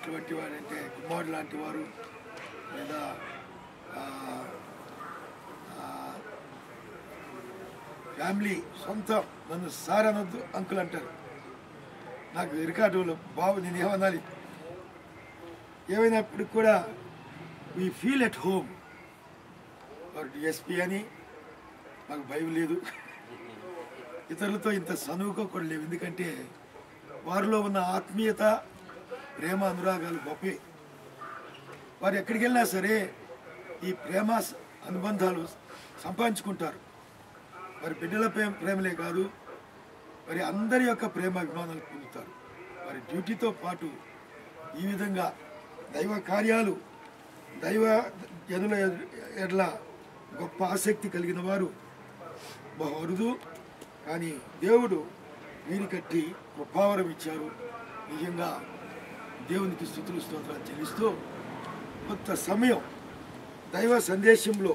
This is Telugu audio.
అటువంటి వారు అంటే కుమారుడు లాంటి వారు లేదా ఫ్యామిలీ సొంతం నన్ను సార్ అనొద్దు అంకుల్ అంటారు. నాకు రికార్డులో బాబు నేను ఏమనాలి, ఏమైనప్పుడు కూడా వీ ఫీల్ ఎట్ హోమ్. వారు డిఎస్పీ అని నాకు భయం లేదు, ఇతరులతో ఇంత సనువుగా కూడా లేవు. ఎందుకంటే వారిలో ఉన్న ఆత్మీయత, ప్రేమ, అనురాగాలు గొప్పే. వారు ఎక్కడికి వెళ్ళినా సరే ఈ ప్రేమ అనుబంధాలు సంపాదించుకుంటారు. వారి బిడ్డల ప్రేమలే కాదు, మరి అందరి యొక్క ప్రేమ అభిమానాలు పొందుతారు. వారి డ్యూటీతో పాటు ఈ విధంగా దైవ కార్యాలు, దైవ జనుల ఎడల గొప్ప ఆసక్తి కలిగిన వారు బహు అరుదు. కానీ దేవుడు వీరి కట్టి కృపావరం ఇచ్చారు. నిజంగా దేవునికి స్తుతులు స్తోత్రాలు చెల్లిస్తూ కొంత సమయం దైవ సందేశంలో